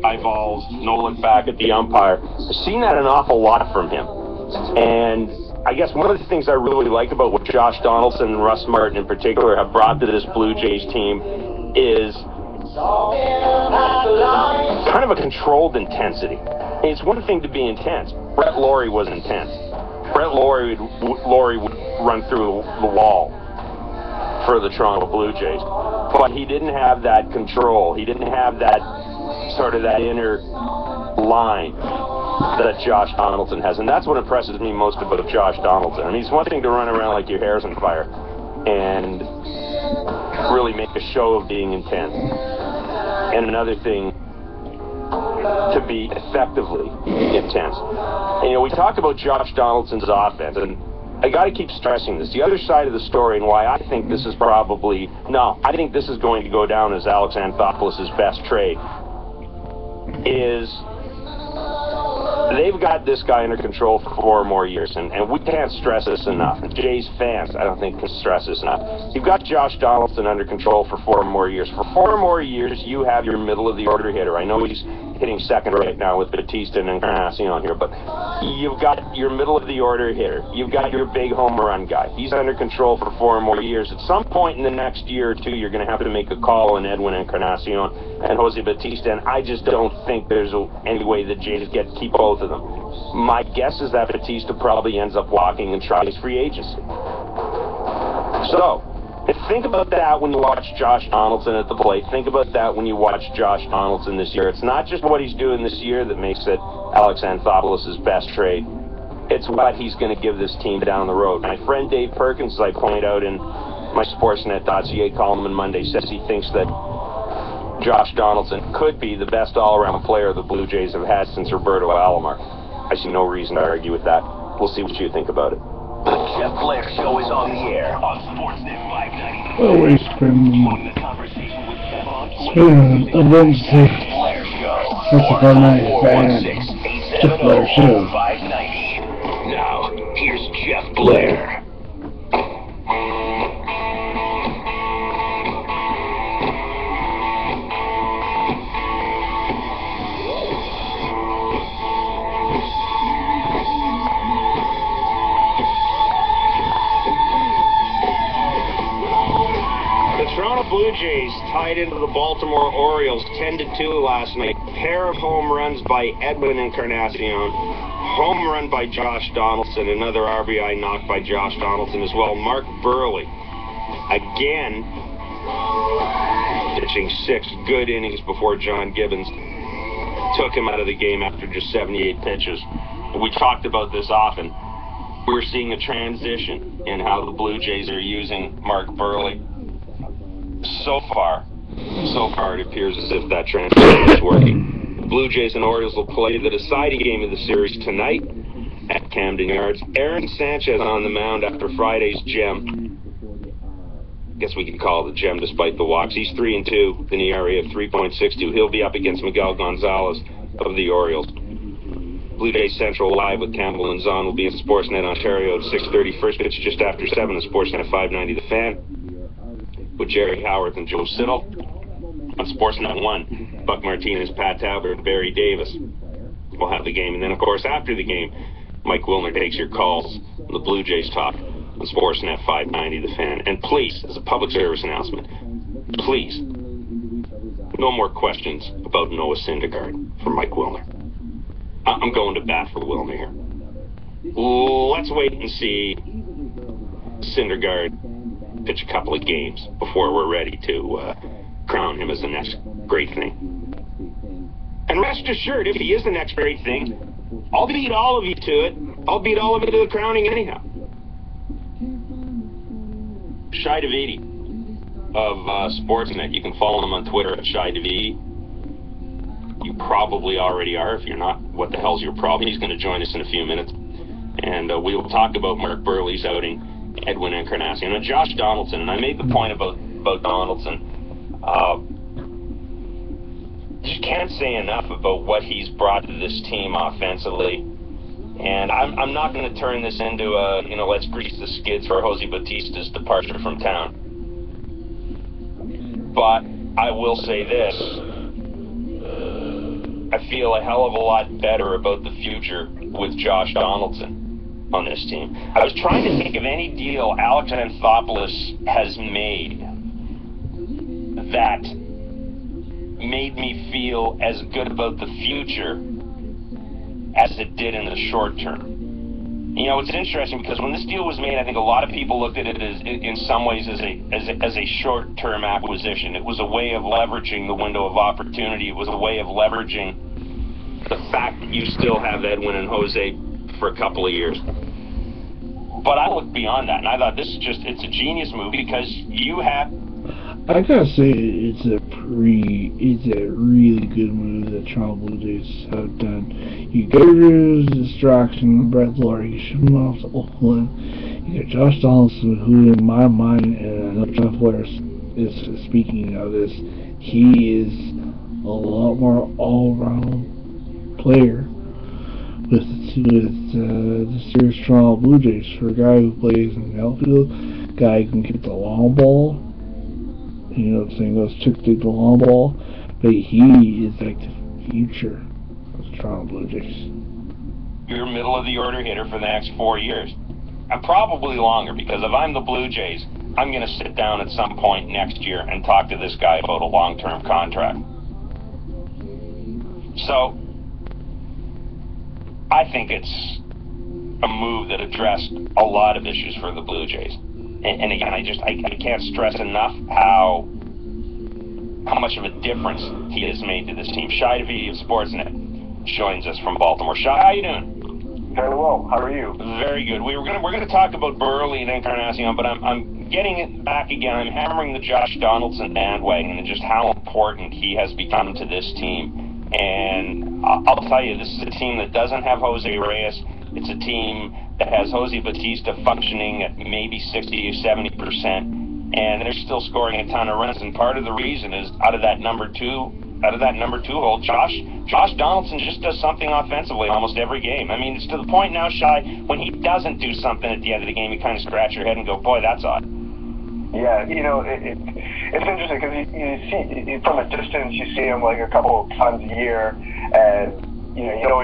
eyeballs, no look back at the umpire. I've seen that an awful lot from him. And I guess one of the things I really like about what Josh Donaldson and Russ Martin in particular have brought to this Blue Jays team is kind of a controlled intensity. It's one thing to be intense. Brett Laurie was intense. Brett Laurie would run through the wall for the Toronto Blue Jays. But he didn't have that control. He didn't have that sort of that inner line that Josh Donaldson has. And that's what impresses me most about Josh Donaldson. I mean, it's one thing to run around like your hair's on fire and really make a show of being intense. And another thing to be effectively intense. And, we talk about Josh Donaldson's offense, and I got to keep stressing this. The other side of the story, and why I think this is I think this is going to go down as Alex Anthopoulos' best trade, is they've got this guy under control for 4 more years, and we can't stress this enough. Jays fans, I don't think, can stress this enough. You've got Josh Donaldson under control for 4 more years. For 4 more years, you have your middle-of-the-order hitter. I know he's hitting second right now with Batista and Encarnacion here, but you've got your middle-of-the-order hitter. You've got your big home run guy. He's under control for 4 more years. At some point in the next year or two, you're going to have to make a call on Edwin Encarnacion and Jose Batista, and I just don't think there's any way the Jays keep both of them. My guess is that Batista probably ends up walking and tries free agency. So, think about that when you watch Josh Donaldson at the plate. Think about that when you watch Josh Donaldson this year. It's not just what he's doing this year that makes it Alex Anthopoulos' best trade. It's what he's going to give this team down the road. My friend Dave Perkins, as I point out in my Sportsnet.ca column on Monday, says he thinks that Josh Donaldson could be the best all-around player the Blue Jays have had since Roberto Alomar. I see no reason to argue with that. We'll see what you think about it. The Jeff Blair Show is on the air on Sportsnet 590. Always been a Wednesday. That's a night. Jeff Blair Show. Now, here's Jeff Blair. Blue Jays tied into the Baltimore Orioles 10-2 last night. Pair of home runs by Edwin Encarnacion. Home run by Josh Donaldson. Another RBI knocked by Josh Donaldson as well. Mark Burley, again, pitching 6 good innings before John Gibbons took him out of the game after just 78 pitches. We talked about this often. We're seeing a transition in how the Blue Jays are using Mark Burley. So far, it appears as if that transition is working. The Blue Jays and Orioles will play the deciding game of the series tonight at Camden Yards. Aaron Sanchez on the mound after Friday's gem. Guess we could call it a gem despite the walks. He's 3-2 in the area of 3.62. He'll be up against Miguel Gonzalez of the Orioles. Blue Jays Central live with Campbell and Zahn will be in Sportsnet Ontario at 6:30. First pitch just after 7 on Sportsnet 590 The Fan, with Jerry Howarth and Joe Siddle. On Sportsnet 1, Buck Martinez, Pat Talbot, and Barry Davis will have the game. And then, of course, after the game, Mike Wilner takes your calls on the Blue Jays talk on Sportsnet 590 The Fan. And please, as a public service announcement, please, no more questions about Noah Syndergaard for Mike Wilner. I'm going to bat for Wilner here. Let's wait and see Syndergaard pitch a couple of games before we're ready to crown him as the next great thing. And rest assured, if he is the next great thing, I'll beat all of you to it. I'll beat all of you to the crowning anyhow. Shai Davidi of Sportsnet. You can follow him on Twitter at Shai Davidi. You probably already are. If you're not, what the hell's your problem? He's going to join us in a few minutes. And we will talk about Mark Burley's outing, Edwin Encarnacion, and Josh Donaldson. And I made the point about Donaldson. Just can't say enough about what he's brought to this team offensively. And I'm not going to turn this into a, let's grease the skids for Jose Batista's departure from town. But I will say this. I feel a hell of a lot better about the future with Josh Donaldson on this team. I was trying to think of any deal Alex Anthopoulos has made that made me feel as good about the future as it did in the short term. You know, it's interesting because when this deal was made, I think a lot of people looked at it as, in some ways, as a short-term acquisition. It was a way of leveraging the window of opportunity. It was a way of leveraging the fact that you still have Edwin and Jose for a couple of years. But I looked beyond that, and I thought it's a genius move because you have. I gotta say, it's a really good move that Toronto Blue Jays have done. You get rid of the distraction, Brett Lawrie, you ship him off to Oakland. You get Josh Donaldson, who in my mind, and I know Jeff Blair is speaking of this, he is a lot more all-around player with the serious Toronto Blue Jays. For a guy who plays in the outfield, guy who can get the long ball. You know what I'm saying? Goes to the long ball, but he is like the future of the Toronto Blue Jays. You're middle of the order hitter for the next 4 years, and probably longer. Because if I'm the Blue Jays, I'm going to sit down at some point next year and talk to this guy about a long-term contract. So, I think it's a move that addressed a lot of issues for the Blue Jays. And again, I can't stress enough how much of a difference he has made to this team. Shai Davidi of Sportsnet joins us from Baltimore. Shai, how you doing? Very well. How are you? Very good. We're gonna talk about Burley and Encarnacion, but I'm getting it back again. I'm hammering the Josh Donaldson bandwagon and just how important he has become to this team. And I'll tell you, this is a team that doesn't have Jose Reyes. It's a team that has Jose Bautista functioning at maybe 60 or 70%, and they're still scoring a ton of runs. And part of the reason is out of that number two hole, Josh Donaldson just does something offensively almost every game. I mean, it's to the point now, Shai, when he doesn't do something at the end of the game, you kind of scratch your head and go, boy, that's odd. Yeah, you know, it's interesting because you see from a distance, you see him like a couple of times a year, and you know,